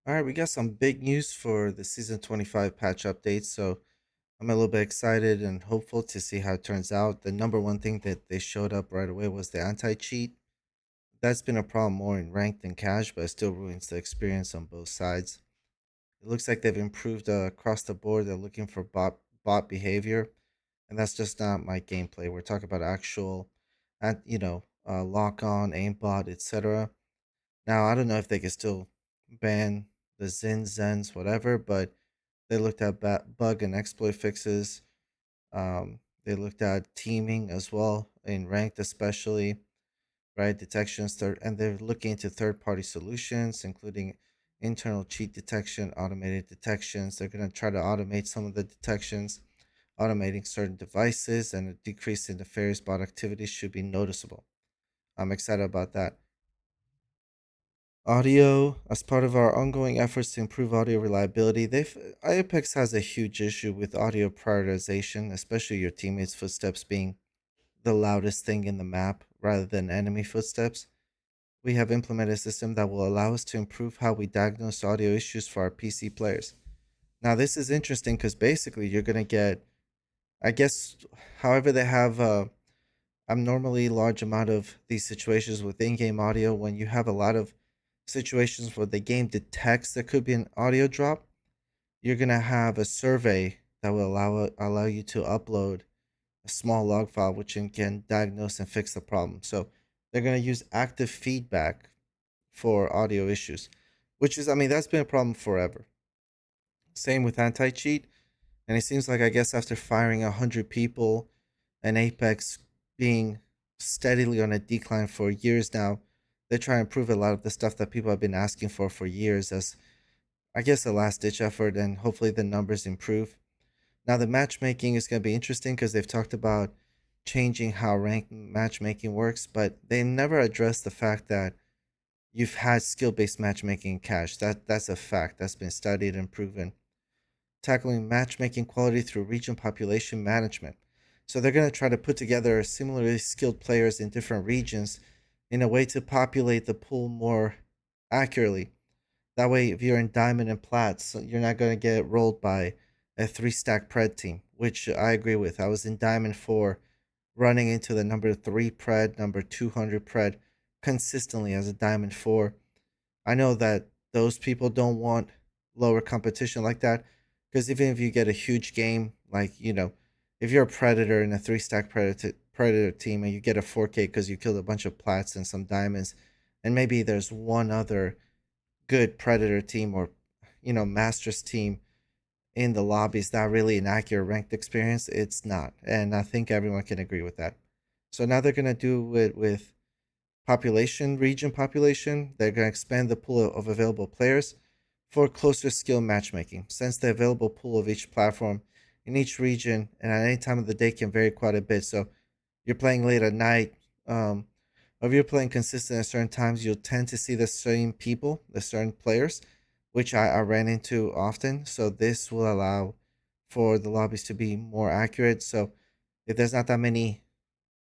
All right, we got some big news for the season 25 patch update. So I'm a little bit excited and hopeful to see how it turns out. The number one thing that they showed up right away was the anti cheat. That's been a problem more in ranked than cash, but it still ruins the experience on both sides. It looks like they've improved across the board. They're looking for bot behavior, and that's just not my gameplay. We're talking about actual, and lock on, aimbot, etc. Now I don't know if they can still ban the Zens, whatever, but they looked at bug and exploit fixes. They looked at teaming as well in ranked, especially right detections. And they're looking into third-party solutions, including internal cheat detection, automated detections. They're going to try to automate some of the detections. Automating certain devices and a decrease in nefarious bot activity should be noticeable. I'm excited about that. Audio, as part of our ongoing efforts to improve audio reliability, Apex has a huge issue with audio prioritization, especially your teammates' footsteps being the loudest thing in the map rather than enemy footsteps. We have implemented a system that will allow us to improve how we diagnose audio issues for our PC players. Now, this is interesting because basically you're going to get, I guess, however, they have abnormally large amount of these situations with in-game audio when you have a lot of situations where the game detects there could be an audio drop. You're gonna have a survey that will allow you to upload a small log file which can diagnose and fix the problem. So they're gonna use active feedback for audio issues, which is, I mean, that's been a problem forever. Same with anti-cheat, and it seems like, I guess, after firing 100 people and Apex being steadily on a decline for years now, they try and improve a lot of the stuff that people have been asking for years as, I guess, a last ditch effort, and hopefully the numbers improve. Now, the matchmaking is going to be interesting because they've talked about changing how ranked matchmaking works, but they never address the fact that you've had skill based matchmaking in cash. That's a fact that's been studied and proven. Tackling matchmaking quality through region population management. So they're going to try to put together similarly skilled players in different regions in a way to populate the pool more accurately. That way, if you're in diamond and plats, you're not going to get rolled by a three-stack pred team, which I agree with. I was in diamond 4 running into the number 3 pred, number 200 pred consistently as a diamond 4. I know that those people don't want lower competition like that because even if you get a huge game, like, if you're a predator in a three-stack predator team and you get a 4K because you killed a bunch of plats and some diamonds, and maybe there's one other good predator team or masters team in the lobby, is that really an accurate ranked experience? It's not, and I think everyone can agree with that. So now they're going to do it with region population. They're going to expand the pool of available players for closer skill matchmaking, since the available pool of each platform in each region and at any time of the day can vary quite a bit. So you're playing late at night, um, or if you're playing consistent at certain times, you'll tend to see the same people, the certain players, which I ran into often. So this will allow for the lobbies to be more accurate. So if there's not that many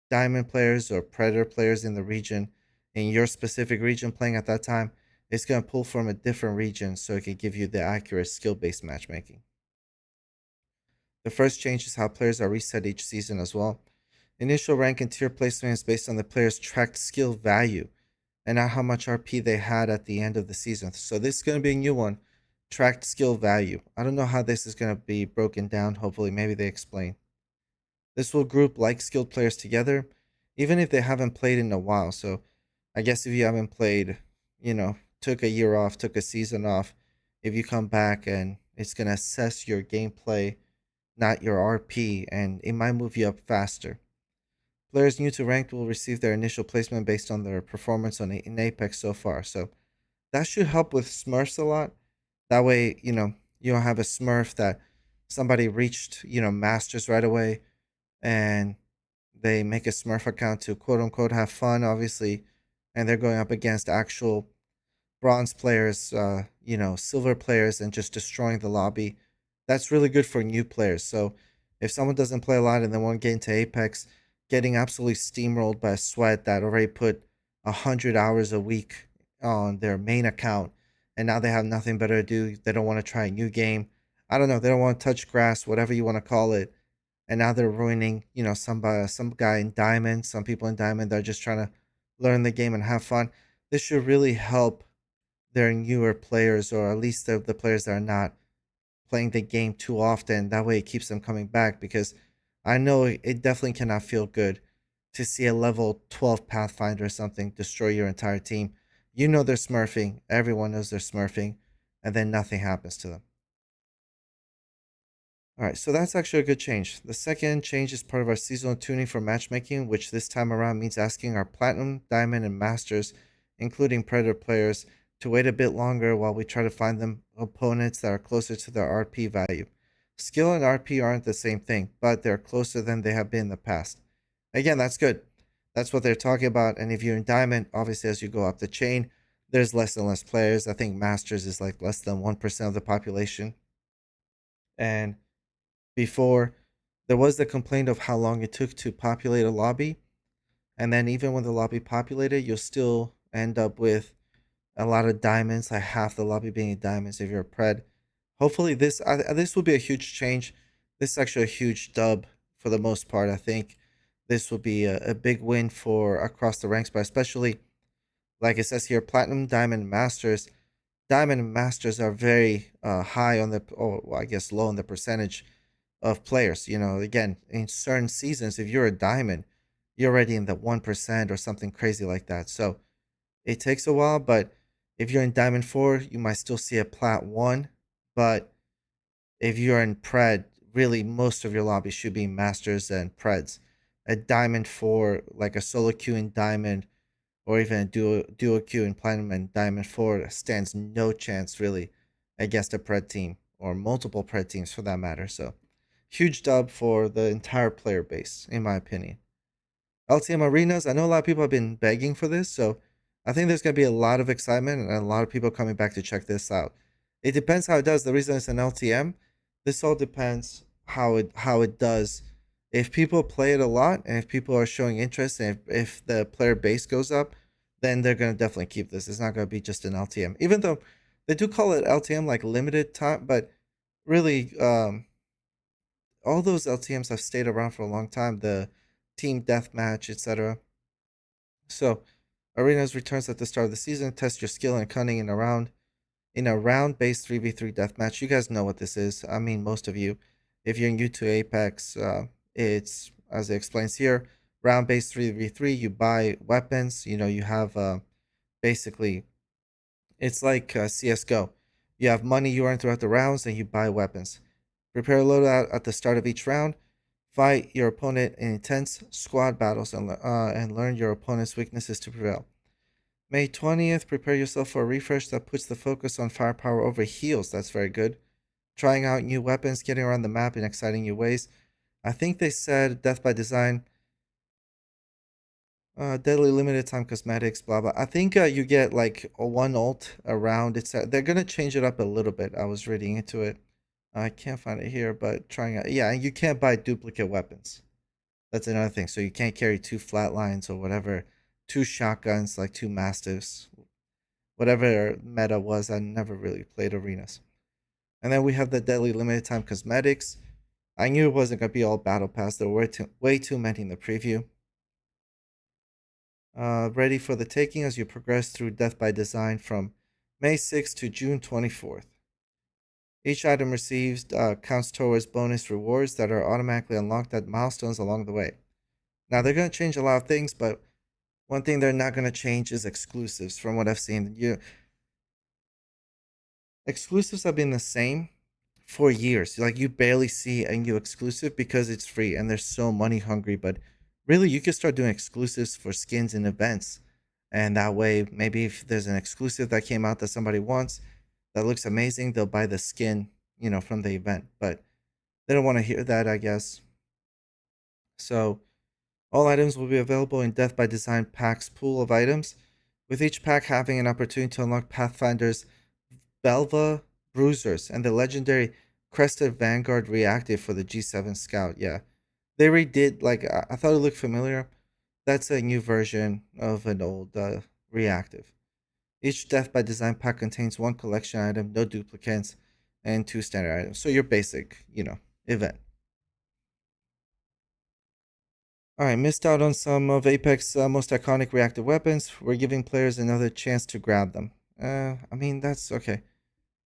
diamond players or predator players in the region, in your specific region playing at that time, it's going to pull from a different region so it can give you the accurate skill based matchmaking. The first change is how players are reset each season as well. Initial rank and tier placement is based on the player's tracked skill value and not how much RP they had at the end of the season. So this is going to be a new one, tracked skill value. I don't know how this is going to be broken down. Hopefully, maybe they explain. This will group like skilled players together, even if they haven't played in a while. So I guess if you haven't played, took a year off, took a season off, if you come back and it's going to assess your gameplay, not your RP, and it might move you up faster. Players new to ranked will receive their initial placement based on their performance in Apex so far. So that should help with Smurfs a lot. That way, you don't have a Smurf that somebody reached, Masters right away and they make a Smurf account to quote unquote have fun, obviously, and they're going up against actual bronze players, silver players, and just destroying the lobby. That's really good for new players. So if someone doesn't play a lot and they want to get into Apex, getting absolutely steamrolled by a sweat that already put 100 hours a week on their main account and now they have nothing better to do. They don't want to try a new game. I don't know. They don't want to touch grass, whatever you want to call it. And now they're ruining, some guy in Diamond, some people in Diamond. They're just trying to learn the game and have fun. This should really help their newer players, or at least the players that are not playing the game too often. That way it keeps them coming back, because I know it definitely cannot feel good to see a level 12 Pathfinder or something destroy your entire team. You know they're smurfing. Everyone knows they're smurfing. And then nothing happens to them. All right, so that's actually a good change. The second change is part of our seasonal tuning for matchmaking, which this time around means asking our Platinum, Diamond, and Masters, including Predator players, to wait a bit longer while we try to find them opponents that are closer to their RP value. Skill and RP aren't the same thing, but they're closer than they have been in the past. Again, that's good. That's what they're talking about. And if you're in Diamond, obviously, as you go up the chain, there's less and less players. I think Masters is like less than 1% of the population. And before, there was the complaint of how long it took to populate a lobby. And then even when the lobby populated, you'll still end up with a lot of diamonds, like half the lobby being diamonds if you're a pred. Hopefully this will be a huge change. This is actually a huge dub for the most part. I think this will be a big win for across the ranks, but especially like it says here, platinum, diamond, and masters. Diamond and masters are very high on the, or well, I guess low on the percentage of players. Again, in certain seasons, if you're a diamond, you're already in the 1% or something crazy like that. So it takes a while, but if you're in Diamond 4, you might still see a Plat 1. But if you're in Pred, really most of your lobby should be Masters and Preds. A Diamond 4, like a solo queue in Diamond, or even a duo queue in Platinum and Diamond 4, stands no chance really against a Pred team, or multiple Pred teams for that matter. So huge dub for the entire player base, in my opinion. LTM arenas. I know a lot of people have been begging for this, so I think there's going to be a lot of excitement and a lot of people coming back to check this out. It depends how it does. The reason it's an LTM, this all depends how it does. If people play it a lot and if people are showing interest and if the player base goes up, then they're going to definitely keep this. It's not going to be just an LTM, even though they do call it LTM, like limited time, but really, all those LTMs have stayed around for a long time. The team deathmatch, etc. So, arenas returns at the start of the season. Test your skill and cunning in a round-based 3v3 deathmatch. You guys know what this is. I mean, most of you. If you're new to Apex, it's as it explains here, round-based 3v3. You buy weapons. You have basically it's like CS:GO. You have money you earn throughout the rounds, and you buy weapons. Prepare a loadout at the start of each round. Fight your opponent in intense squad battles and learn your opponent's weaknesses to prevail. May 20th, prepare yourself for a refresh that puts the focus on firepower over heals. That's very good. Trying out new weapons, getting around the map in exciting new ways. I think they said Death by Design, deadly limited time cosmetics, blah blah. I think you get like a one ult around. They're gonna change it up a little bit. I was reading into it. I can't find it here, but trying out. Yeah, and you can't buy duplicate weapons. That's another thing. So you can't carry two flatlines or whatever, two shotguns, like two mastiffs, whatever meta was. I never really played arenas. And then we have the deadly limited time cosmetics. I knew it wasn't gonna be all battle pass. There were way too many in the preview. Ready for the taking as you progress through Death by Design from May 6th to June 24th. Each item received counts towards bonus rewards that are automatically unlocked at milestones along the way. Now they're going to change a lot of things, but one thing they're not going to change is exclusives. From what I've seen, exclusives have been the same for years. Like you barely see a new exclusive because it's free and they're so money hungry. But really, you could start doing exclusives for skins and events, and that way, maybe if there's an exclusive that came out that somebody wants that looks amazing, they'll buy the skin, from the event. But they don't want to hear that, I guess. So all items will be available in Death by Design Pack's pool of items, with each pack having an opportunity to unlock Pathfinder's Belva Bruisers and the legendary Crested Vanguard reactive for the G7 Scout. Yeah, they redid, like, I thought it looked familiar. That's a new version of an old reactive. Each Death by Design pack contains one collection item, no duplicates, and two standard items. So your basic, event. All right, missed out on some of Apex's most iconic reactive weapons. We're giving players another chance to grab them. I mean, that's okay.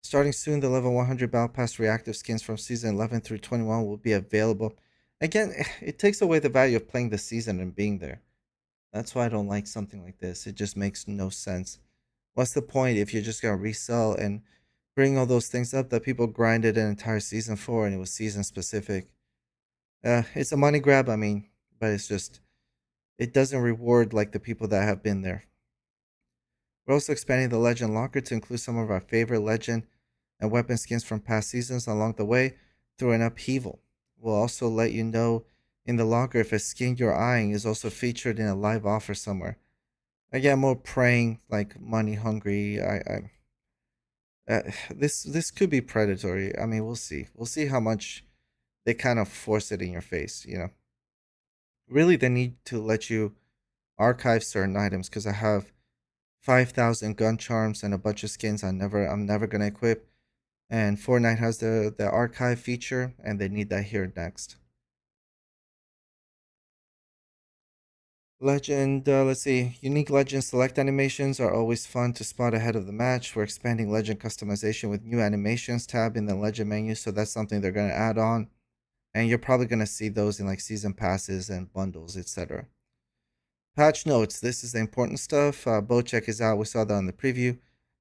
Starting soon, the level 100 Battle Pass reactive skins from Season 11 through 21 will be available. Again, it takes away the value of playing the season and being there. That's why I don't like something like this. It just makes no sense. What's the point if you're just going to resell and bring all those things up that people grinded an entire season for and it was season specific? It's a money grab, I mean, but it's just, it doesn't reward like the people that have been there. We're also expanding the Legend Locker to include some of our favorite Legend and weapon skins from past seasons along the way through an upheaval. We'll also let you know in the locker if a skin you're eyeing is also featured in a live offer somewhere. Again, more praying like money hungry. This could be predatory. I mean, we'll see. We'll see how much they kind of force it in your face. Really, they need to let you archive certain items because I have 5,000 gun charms and a bunch of skins I'm never gonna equip. And Fortnite has the archive feature, and they need that here next. Legend, let's see. Unique Legend select animations are always fun to spot ahead of the match. We're expanding Legend customization with new animations tab in the Legend menu, so that's something they're going to add on. And you're probably going to see those in like season passes and bundles, etc. Patch notes. This is the important stuff. Bow check is out. We saw that on the preview.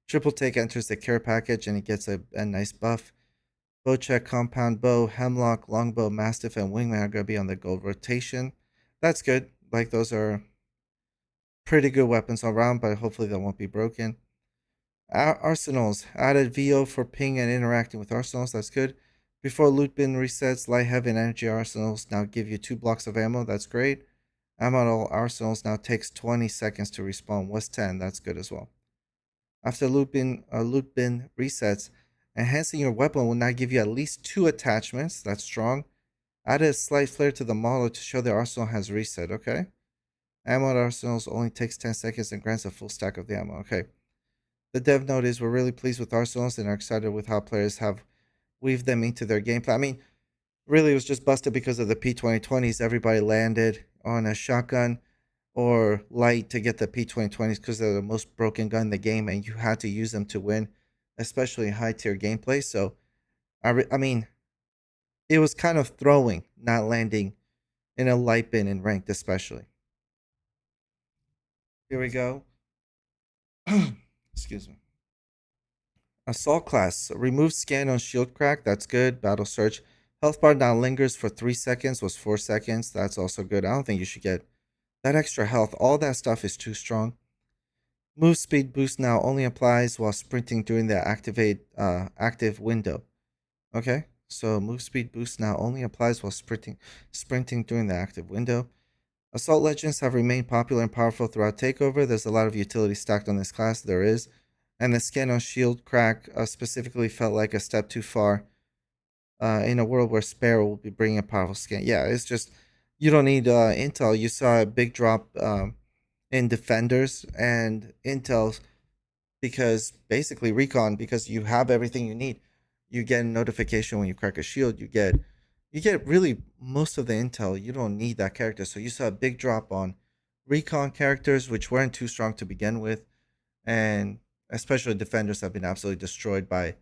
Triple take enters the care package and it gets a nice buff. Bowcheck, Compound Bow, Hemlock, Longbow, Mastiff, and Wingman are going to be on the gold rotation. That's good. Like, those are pretty good weapons all around, but hopefully they won't be broken. Arsenals. Added VO for ping and interacting with arsenals. That's good. Before loot bin resets, light, heavy, and energy arsenals now give you 2 blocks of ammo. That's great. Ammo at all arsenals now takes 20 seconds to respawn. Was 10. That's good as well. After loot bin resets, enhancing your weapon will now give you at least 2 attachments. That's strong. Add a slight flare to the model to show the arsenal has reset. Okay. Ammo at arsenals only takes 10 seconds and grants a full stack of the ammo. Okay. The dev note is we're really pleased with arsenals and are excited with how players have weaved them into their gameplay. I mean, really, it was just busted because of the P2020s. Everybody landed on a shotgun or light to get the P2020s because they're the most broken gun in the game, and you had to use them to win, especially in high tier gameplay. So, I mean, it was kind of throwing, not landing in a light bin in ranked, especially. Here we go. Excuse me. Assault class. Remove scan on shield crack. That's good. Battle search. Health bar now lingers for 3 seconds, was 4 seconds. That's also good. I don't think you should get that extra health. All that stuff is too strong. Move speed boost now only applies while sprinting during the active window. Okay, so move speed boost now only applies while sprinting during the active window. Assault legends have remained popular and powerful throughout Takeover. There's a lot of utility stacked on this class. There is, and the scan on shield crack specifically felt like a step too far. In a world where Sparrow will be bringing a powerful scan, yeah, it's just you don't need intel. You saw a big drop in defenders and intel because basically recon because you have everything you need. You get a notification when you crack a shield. You get really most of the intel. You don't need that character. So you saw a big drop on recon characters which weren't too strong to begin with, and especially defenders have been absolutely destroyed by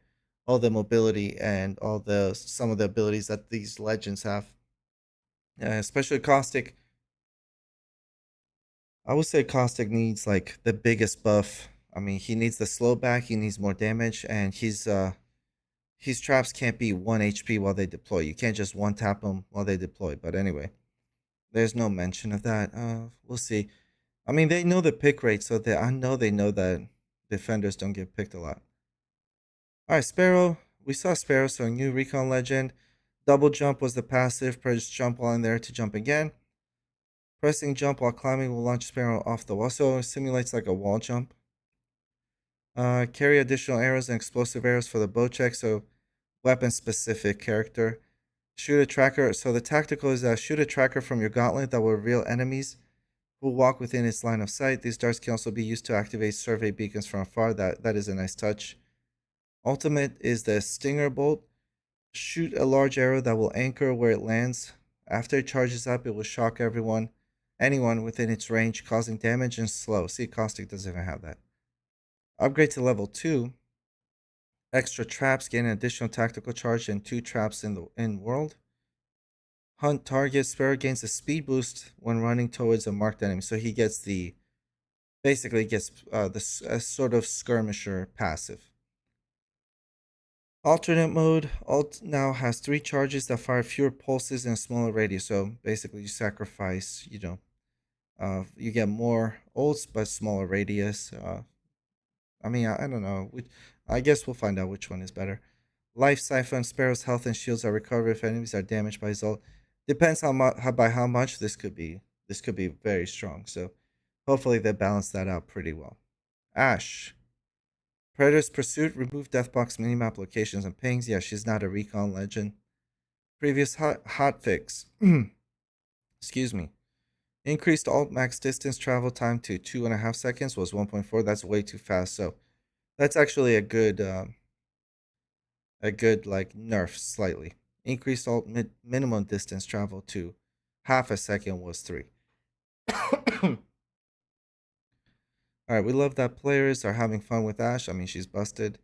all the mobility and all the some of the abilities that these legends have. Especially Caustic. I would say Caustic needs like the biggest buff. I mean, he needs the slow back, he needs more damage, and his traps can't be 1 HP while they deploy. You can't just one tap them while they deploy. But anyway, there's no mention of that. We'll see. I mean, they know the pick rate, so I know they know that defenders don't get picked a lot. All right, Sparrow. We saw Sparrow, so a new recon legend. Double jump was the passive. Press jump while in there to jump again. Pressing jump while climbing will launch Sparrow off the wall, so it simulates like a wall jump. Carry additional arrows and explosive arrows for the bow check, so weapon specific character. Shoot a tracker. So the tactical is shoot a tracker from your gauntlet that will reveal enemies will walk within its line of sight. These darts can also be used to activate survey beacons from afar. That is a nice touch. Ultimate is the Stinger Bolt. Shoot a large arrow that will anchor where it lands. After it charges up, it will shock anyone within its range, causing damage and slow. See, Caustic doesn't even have that. Upgrade to level 2. Extra traps, gain an additional tactical charge and 2 traps in the in world. Hunt target. Sparrow gains a speed boost when running towards a marked enemy. So he gets basically gets the sort of skirmisher passive. Alternate mode. Alt now has 3 charges that fire fewer pulses in a smaller radius. So basically, you sacrifice, you get more ults but smaller radius. I don't know. I guess we'll find out which one is better. Life Siphon. Sparrow's health and shields are recovered if enemies are damaged by his ult. Depends by how much this could be. This could be very strong. So hopefully they balance that out pretty well. Ash. Predator's Pursuit. Remove Deathbox minimap locations and pings. Yeah, she's not a recon legend. Previous hotfix. Excuse me. Increased alt max distance travel time to 2.5 seconds was 1.4. That's way too fast. So that's actually a good like nerf slightly. Increased alt minimum distance travel to half a second was 3. All right, we love that players are having fun with Ash. I mean, she's busted,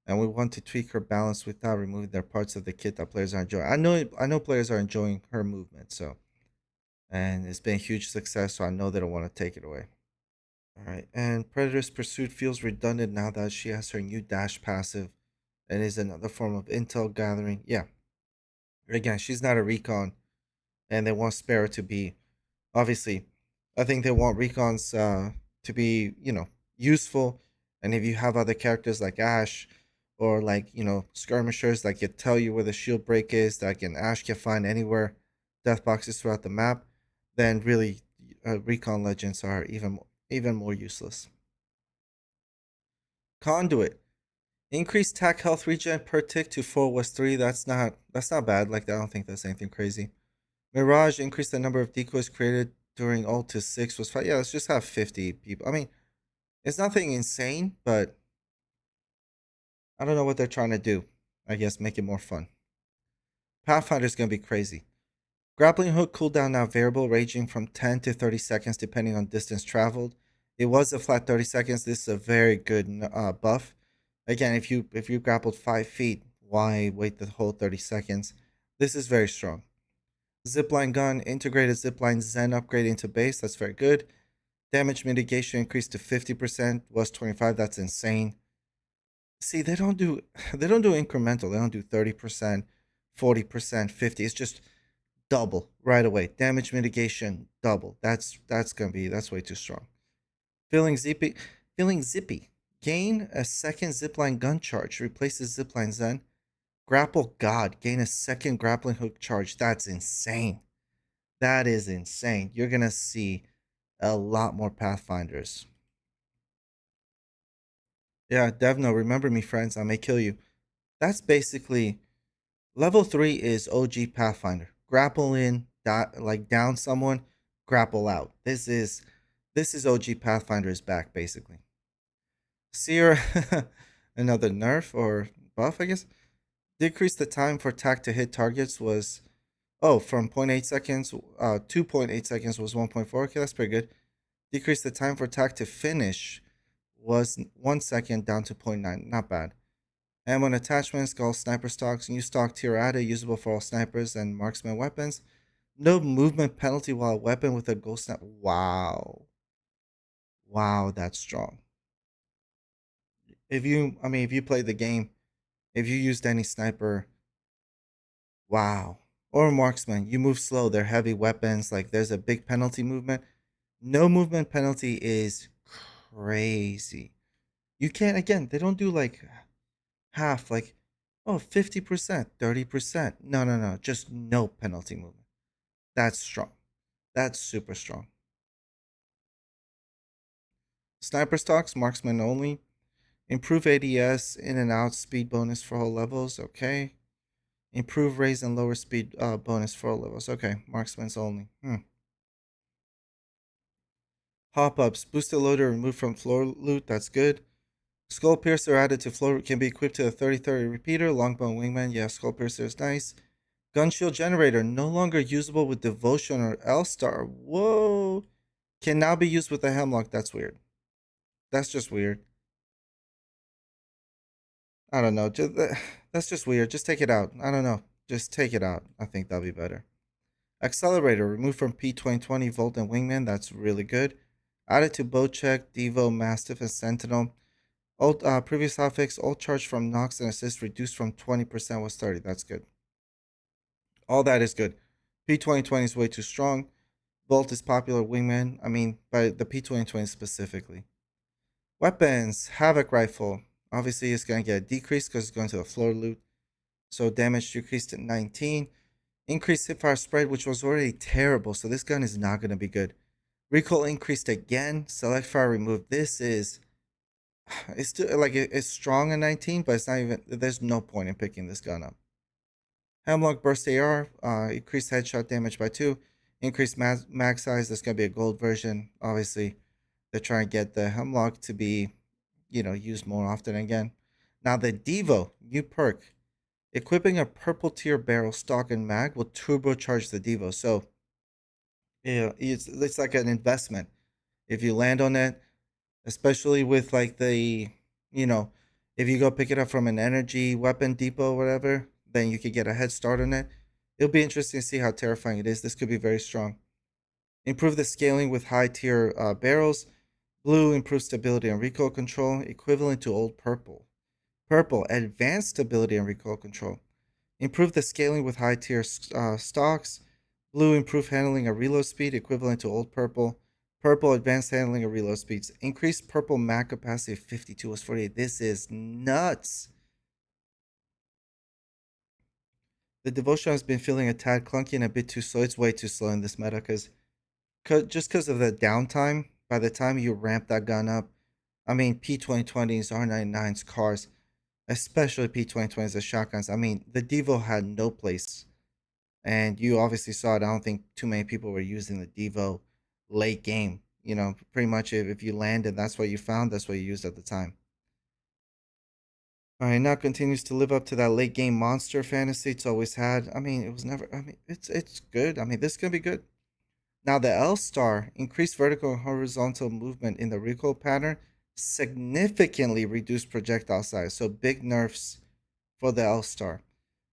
and we want to tweak her balance without removing their parts of the kit that players are enjoying. I know players are enjoying her movement, so and it's been a huge success. So I know they don't want to take it away. All right, and Predator's Pursuit feels redundant now that she has her new dash passive, and is another form of intel gathering. Yeah, again, she's not a recon, and they want Sparrow to be obviously. I think they want recons to be useful, and if you have other characters like Ash or like skirmishers that can tell you where the shield break is, that can Ash can find anywhere death boxes throughout the map, then really recon legends are even more useless. Conduit. Increased tack health regen per tick to 4 was 3. That's not bad. Like I don't think that's anything crazy. Mirage increased the number of decoys created during ult to 6 was 5. Yeah, let's just have 50 people. I mean, it's nothing insane, but I don't know what they're trying to do. I guess make it more fun. Pathfinder's gonna be crazy. Grappling hook cooldown now variable, ranging from 10 to 30 seconds depending on distance traveled. It was a flat 30 seconds. This is a very good buff. Again, if you grappled 5 feet, why wait the whole 30 seconds? This is very strong. Zipline gun, integrated zipline Zen upgrade into base. That's very good. Damage mitigation increased to 50%, was 25. That's insane. See, they don't do incremental. They don't do 30%, 40%, 50. It's just double right away. Damage mitigation double. That's way too strong. Feeling zippy. Feeling zippy. Gain a second zipline gun charge. Replaces zipline Zen. Grapple God. Gain a second grappling hook charge. That's insane. That is insane. You're gonna see a lot more Pathfinders. Yeah, Devno, remember me, friends. I may kill you. That's basically level 3 is OG Pathfinder. Grapple in, like down someone, grapple out. This is OG Pathfinder is back basically. Seer, another nerf or buff, I guess. Decrease the time for attack to hit targets was from 0.8 seconds. 2.8 seconds was 1.4. Okay, that's pretty good. Decrease the time for attack to finish was 1 second down to 0.9. Not bad. Ammo and attachments, all sniper stocks, new stock Tirada, usable for all snipers and marksman weapons. No movement penalty while a weapon with a ghost snap. Wow. Wow, that's strong. If you played the game, if you used any sniper, wow. Or marksman, you move slow. They're heavy weapons. Like there's a big penalty movement. No movement penalty is crazy. You can't, again, they don't do like half, like, 50%, 30%. No, no, no. Just no penalty movement. That's strong. That's super strong. Sniper stocks, marksman only. Improve ADS, in and out speed bonus for all levels. Okay. Improve raise and lower speed bonus for all levels. Okay. Marksman's only. Hop ups. Boosted loader removed from floor loot. That's good. Skull piercer added to floor can be equipped to a 30-30 repeater. Longbow wingman. Yeah, skull piercer is nice. Gun shield generator no longer usable with devotion or L star. Whoa. Can now be used with a hemlock. That's weird. That's just weird. I don't know. That's just weird. Just take it out. I don't know. Just take it out. I think that'll be better. Accelerator removed from P2020 Volt and Wingman. That's really good. Added to Bocek, Devo, Mastiff, and Sentinel. Old previous hotfix, old charge from Nox and assist reduced from 20% was 30. That's good. All that is good. P2020 is way too strong. Volt is popular Wingman. I mean, by the P2020 specifically. Weapons, Havoc Rifle. Obviously, it's going to get a decrease because it's going to the floor loot. So damage decreased to 19. Increased hipfire spread, which was already terrible. So this gun is not going to be good. Recoil increased again. Select fire removed. This is it's still like it's strong in 19, but it's not even. There's no point in picking this gun up. Hemlock burst AR, increased headshot damage by 2, increased mag size. That's gonna be a gold version. Obviously, they're trying to get the Hemlock to be, used more often again. Now the Devo new perk, equipping a purple tier barrel stock and mag will turbocharge the Devo. So yeah, it's like an investment. If you land on it, especially with like you know, if you go pick it up from an energy weapon depot or whatever, then you could get a head start on it. It'll be interesting to see how terrifying it is. This could be very strong. Improve the scaling with high tier barrels. Blue improves stability and recoil control, equivalent to old purple. Purple advanced stability and recoil control. Improve the scaling with high tier stocks. Blue improved handling and reload speed, equivalent to old purple. Purple advanced handling and reload speeds. Increased purple mag capacity of 52 was 48. This is nuts. The devotion has been feeling a tad clunky and a bit too slow. It's way too slow in this meta because of the downtime. By the time you ramp that gun up, I mean P2020s, R99s, cars, especially P2020s, the shotguns. I mean the Devo had no place, and you obviously saw it. I don't think too many people were using the Devo late game. Pretty much if you landed, that's what you found. That's what you used at the time. All right, now continues to live up to that late game monster fantasy it's always had. I mean, it was never. I mean, it's good. I mean, this is gonna be good. Now the L star increased vertical and horizontal movement in the recoil pattern, significantly reduced projectile size. So big nerfs for the L star.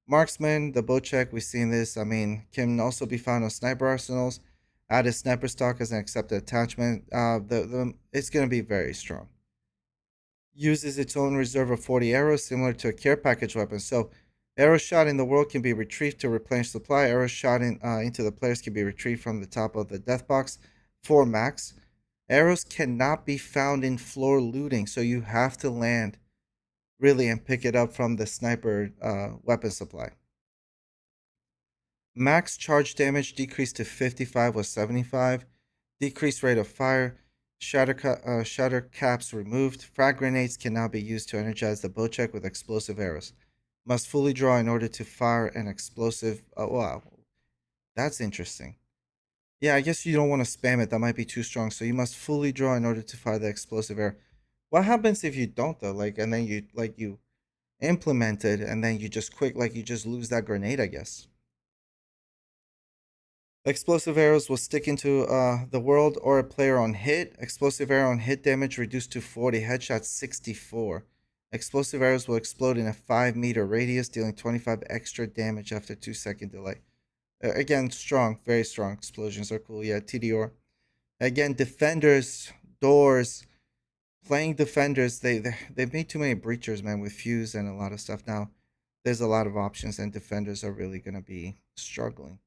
Marksman, the Bocek, we've seen this. I mean, can also be found on sniper arsenals. Added sniper stock as an accepted attachment. It's gonna be very strong. Uses its own reserve of 40 arrows, similar to a care package weapon. So, arrows shot in the world can be retrieved to replenish supply. Arrows shot into the players can be retrieved from the top of the death box for max. Arrows cannot be found in floor looting, so you have to land really and pick it up from the sniper weapon supply. Max charge damage decreased to 55 was 75. Decreased rate of fire. Shatter caps removed. Frag grenades can now be used to energize the Bocek with explosive arrows. Must fully draw in order to fire an explosive. Oh, wow. That's interesting. Yeah, I guess you don't want to spam it. That might be too strong. So you must fully draw in order to fire the explosive arrow. What happens if you don't though? And then you implement it and then you just you just lose that grenade, I guess. Explosive arrows will stick into the world or a player on hit. Explosive arrow on hit damage reduced to 40. Headshot 64. Explosive arrows will explode in a 5-meter radius, dealing 25 extra damage after 2-second delay. Again, strong, very strong. Explosions are cool. Yeah, TDR. Again, defenders, doors, playing defenders. They've made too many breachers, man, with fuse and a lot of stuff now. There's a lot of options, and defenders are really gonna be struggling.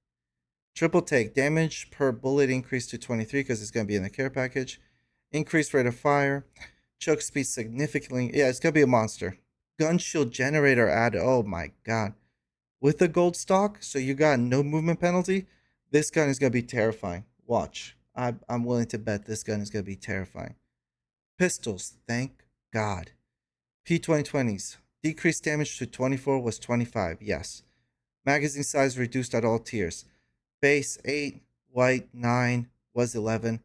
Triple take damage per bullet increased to 23 because it's going to be in the care package. Increased rate of fire. Choke speed significantly. Yeah, it's going to be a monster. Gun shield generator added. Oh my god. With the gold stock, so you got no movement penalty. This gun is going to be terrifying. Watch. I'm willing to bet this gun is going to be terrifying. Pistols. Thank God. P2020s. Decreased damage to 24 was 25. Yes. Magazine size reduced at all tiers. Base 8, white 9 was 11.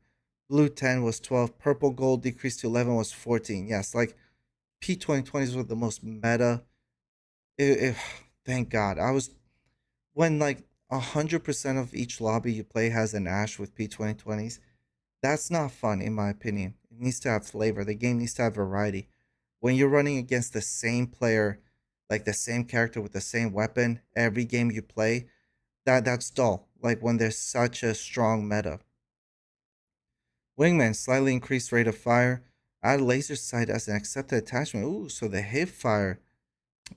Blue 10 was 12. Purple gold decreased to 11 was 14. Yes, like P2020s were the most meta. It, thank God. I was when like 100% of each lobby you play has an Ash with P2020s. That's not fun, in my opinion. It needs to have flavor. The game needs to have variety. When you're running against the same player, like the same character with the same weapon, every game you play, that's dull. Like when there's such a strong meta. Wingman slightly increased rate of fire. Add laser sight as an accepted attachment. Ooh, so the hip fire.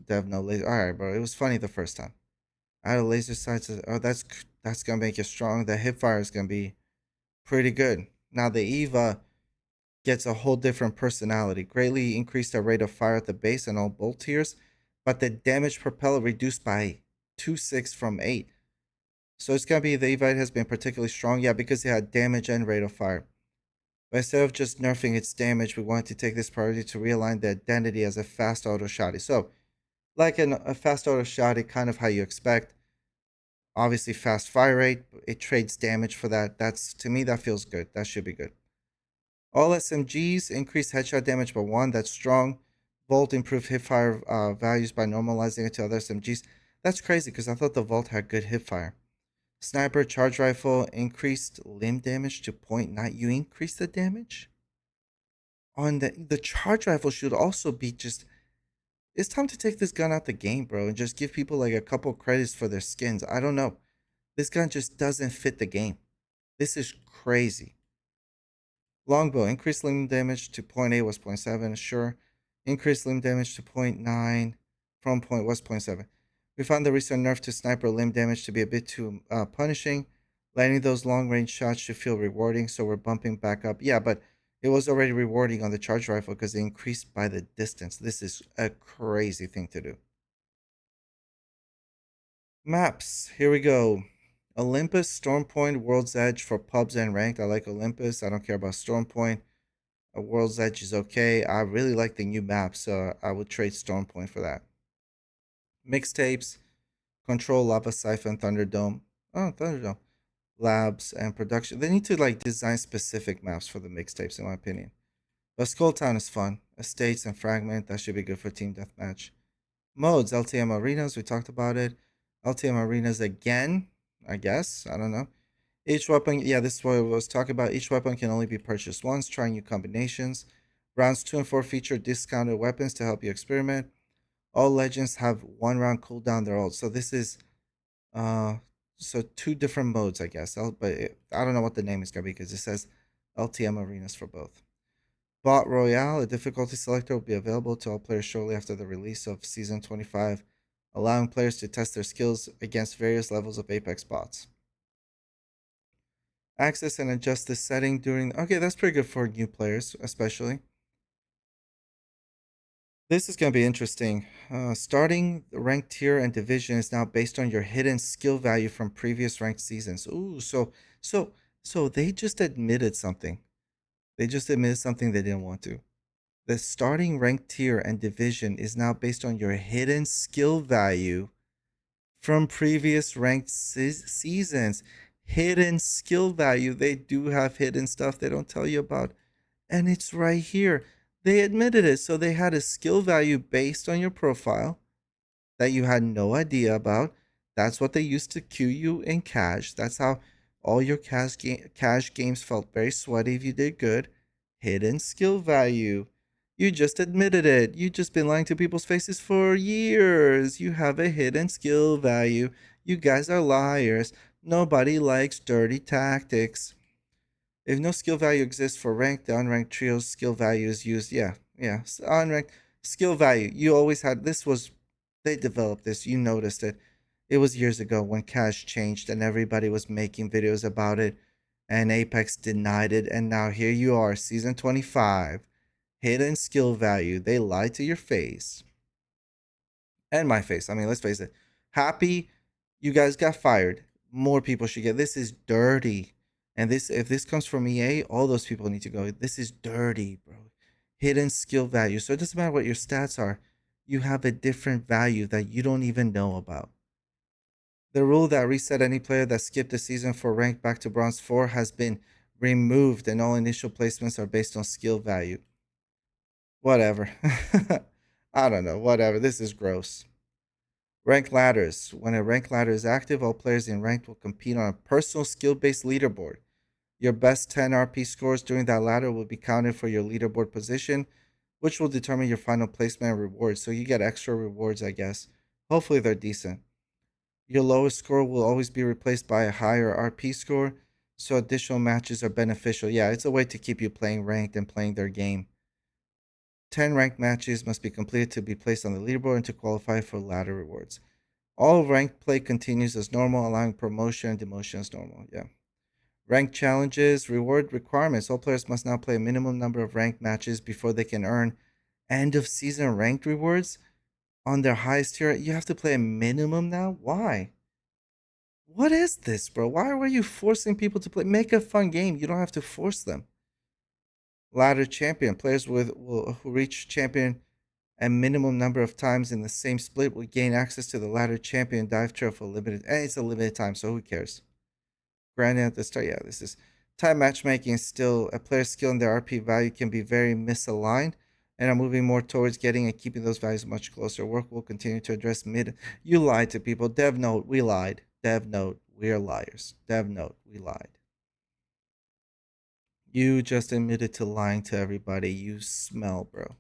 They have no laser. All right, bro. It was funny the first time. Add a laser sight. Oh, that's gonna make it strong. The hip fire is gonna be pretty good. Now the Eva gets a whole different personality. Greatly increased the rate of fire at the base and all bolt tiers, but the damage per pellet reduced by 2.6 from 8. So it's gonna be the Eva has been particularly strong, yeah, because it had damage and rate of fire. But instead of just nerfing its damage, we wanted to take this priority to realign the identity as a fast auto shotty. So, like a fast auto shotty, kind of how you expect. Obviously, fast fire rate, it trades damage for that. That's to me, that feels good. That should be good. All SMGs increase headshot damage by 1. That's strong. Volt improved hipfire values by normalizing it to other SMGs. That's crazy because I thought the Volt had good hipfire. Sniper charge rifle increased limb damage to 0.9. You increase the damage? On the charge rifle should also be just. It's time to take this gun out the game, bro, and just give people like a couple credits for their skins. I don't know. This gun just doesn't fit the game. This is crazy. Longbow, increased limb damage to point 0.8 was point 0.7, sure. Increased limb damage to point 0.9 from point was point 0.7. We found the recent nerf to sniper limb damage to be a bit too punishing. Landing those long range shots should feel rewarding, so we're bumping back up. Yeah, but it was already rewarding on the charge rifle because it increased by the distance. This is a crazy thing to do. Maps, here we go. Olympus, Stormpoint, World's Edge for pubs and ranked. I like Olympus. I don't care about Stormpoint. A World's Edge is okay. I really like the new map, so I would trade Stormpoint for that. Mixtapes, Control, Lava Siphon, Thunderdome. Oh, Thunderdome. Labs and production. They need to like design specific maps for the mixtapes, in my opinion. But Skull Town is fun. Estates and Fragment, that should be good for Team Deathmatch. Modes, LTM Arenas, we talked about it. LTM Arenas again, I guess. I don't know. Each weapon, yeah, this is what I was talking about. Each weapon can only be purchased once, trying new combinations. Rounds 2 and 4 feature discounted weapons to help you experiment. All legends have 1 round cooldown, they're all. So this is uh so 2 different modes, I guess. I don't know what the name is gonna be because it says LTM arenas for both. Bot Royale, a difficulty selector will be available to all players shortly after the release of Season 25, allowing players to test their skills against various levels of Apex bots. Access and adjust this setting during. Okay, that's pretty good for new players, especially. This is going to be interesting. Starting ranked tier and division is now based on your hidden skill value from previous ranked seasons. Ooh, so so they just admitted something. They just admitted something they didn't want to. The starting ranked tier and division is now based on your hidden skill value from previous ranked seasons. Hidden skill value. They do have hidden stuff they don't tell you about. And it's right here. They admitted it. So they had a skill value based on your profile that you had no idea about. That's what they used to queue you in cash. That's how all your cash games felt very sweaty if you did good. Hidden skill value. You just admitted it. You just been lying to people's faces for years. You have a hidden skill value. You guys are liars. Nobody likes dirty tactics. If no skill value exists for ranked, the unranked trio's skill value is used. Yeah, yeah. Unranked skill value. You always had this was they developed this. You noticed it. It was years ago when cash changed and everybody was making videos about it and Apex denied it and now here you are, season 25. Hidden skill value. They lied to your face. And my face. I mean, let's face it. Happy you guys got fired. More people should get. This is dirty. And this if this comes from EA, all those people need to go. This is dirty, bro. Hidden skill value. So it doesn't matter what your stats are. You have a different value that you don't even know about. The rule that reset any player that skipped a season for rank back to bronze 4 has been removed and all initial placements are based on skill value. Whatever. I don't know. Whatever. This is gross. Rank ladders. When a rank ladder is active, all players in ranked will compete on a personal skill based leaderboard. Your best 10 RP scores during that ladder will be counted for your leaderboard position, which will determine your final placement and rewards. So you get extra rewards, I guess. Hopefully, they're decent. Your lowest score will always be replaced by a higher RP score, so additional matches are beneficial. Yeah, it's a way to keep you playing ranked and playing their game. 10 ranked matches must be completed to be placed on the leaderboard and to qualify for ladder rewards. All ranked play continues as normal, allowing promotion and demotion as normal. Yeah. Ranked challenges, reward requirements. All players must now play a minimum number of ranked matches before they can earn end of season ranked rewards on their highest tier. You have to play a minimum now? Why? What is this, bro? Why were you forcing people to play? Make a fun game. You don't have to force them. Ladder champion. Players who reach champion a minimum number of times in the same split will gain access to the ladder champion dive trail for limited. And it's a limited time, so who cares? Granted, at the start, yeah, this is time matchmaking is still a player's skill and their RP value can be very misaligned, and are moving more towards getting and keeping those values much closer. Work will continue to address mid. You lied to people. Dev note, we lied. Dev note, we are liars. Dev note, we lied. You just admitted to lying to everybody. You smell, bro.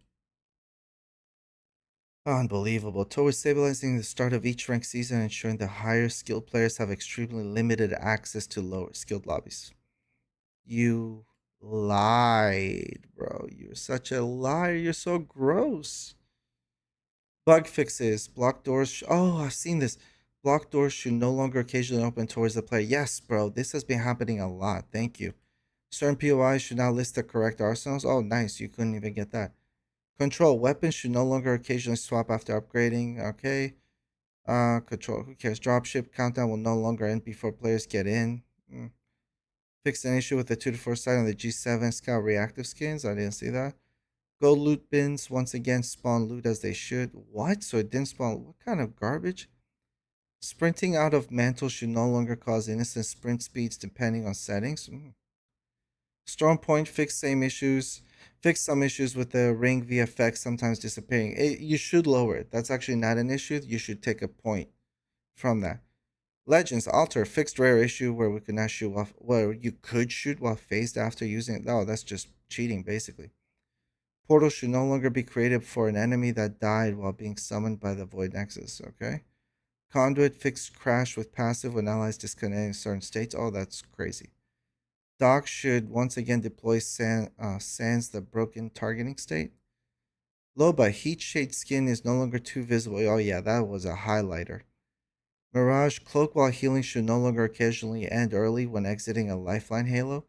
Unbelievable. Towards stabilizing the start of each ranked season and ensuring the higher skilled players have extremely limited access to lower skilled lobbies. You lied, bro. You're such a liar. You're so gross. Bug fixes. Block doors. Oh, I've seen this. Block doors should no longer occasionally open towards the player. Yes, bro. This has been happening a lot. Thank you. Certain POIs should now list the correct arsenals. Oh, nice. You couldn't even get that. Control. Weapons should no longer occasionally swap after upgrading. Okay. Control. Who cares? Dropship countdown will no longer end before players get in. Fixed an issue with the 2 to 4 side on the G7 Scout reactive skins. I didn't see that. Gold loot bins once again spawn loot as they should. What? So it didn't spawn. What kind of garbage? Sprinting out of mantle should no longer cause innocent sprint speeds depending on settings. Storm Point fixed same issues. Fixed some issues with the ring VFX sometimes disappearing. You should lower it. That's actually not an issue. You should take a point from that. Legends Alter fixed rare issue where we could not shoot while where you could shoot while phased after using it. Oh, that's just cheating basically. Portal should no longer be created for an enemy that died while being summoned by the Void Nexus. Okay. Conduit fixed crash with passive when allies disconnect in certain states. Oh, that's crazy. Doc should once again deploy sans the broken targeting state. Loba heat shade skin is no longer too visible. Oh yeah, that was a highlighter. Mirage cloak while healing should no longer occasionally end early when exiting a lifeline halo.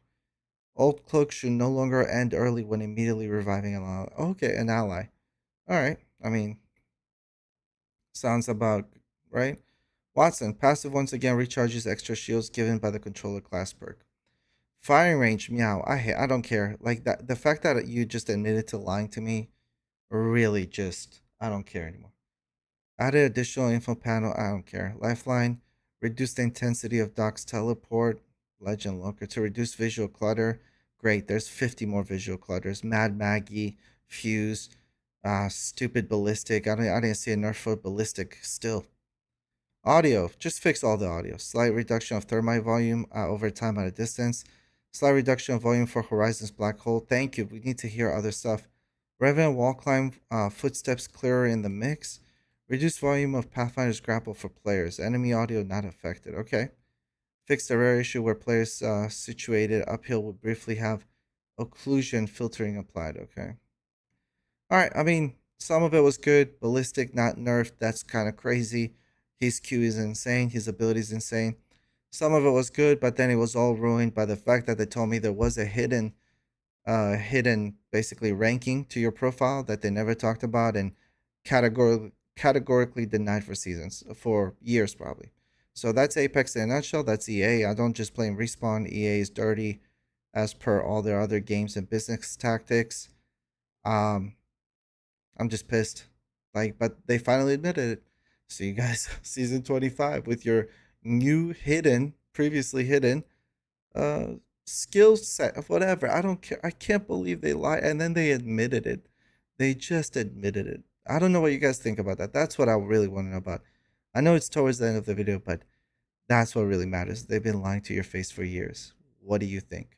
Old cloak should no longer end early when immediately reviving an ally. Okay, an ally. Alright. I mean, sounds about right. Watson, passive once again recharges extra shields given by the controller class perk. Firing range, meow. I don't care. Like that the fact that you just admitted to lying to me really just I don't care anymore. Added additional info panel. I don't care. Lifeline. Reduce the intensity of Doc's teleport. Legend Loker. To reduce visual clutter. Great. There's 50 more visual clutters. Mad Maggie. Fuse. Stupid ballistic. I didn't see a nerf for ballistic still. Audio. Just fix all the audio. Slight reduction of thermite volume over time at a distance. Slight reduction of volume for Horizon's black hole. Thank you. We need to hear other stuff. Revenant wall climb. Footsteps clearer in the mix. Reduce volume of Pathfinder's grapple for players. Enemy audio not affected. Okay. Fix the rare issue where players situated uphill will briefly have occlusion filtering applied. Okay. All right. I mean, some of it was good. Ballistic, not nerfed. That's kind of crazy. His Q is insane. His ability is insane. Some of it was good, but then it was all ruined by the fact that they told me there was a hidden basically ranking to your profile that they never talked about and categorically denied for seasons for years probably. So that's Apex in a nutshell. That's EA. I don't just blame Respawn. EA is dirty as per all their other games and business tactics. Um, I'm just pissed. Like, but they finally admitted it. See you guys season 25 with your new hidden, previously hidden, uh skill set, whatever. I don't care. I can't believe they lied, and then they admitted it. They just admitted it. I don't know what you guys think about that. That's what I really want to know about. I know it's towards the end of the video, but that's what really matters. They've been lying to your face for years. What do you think?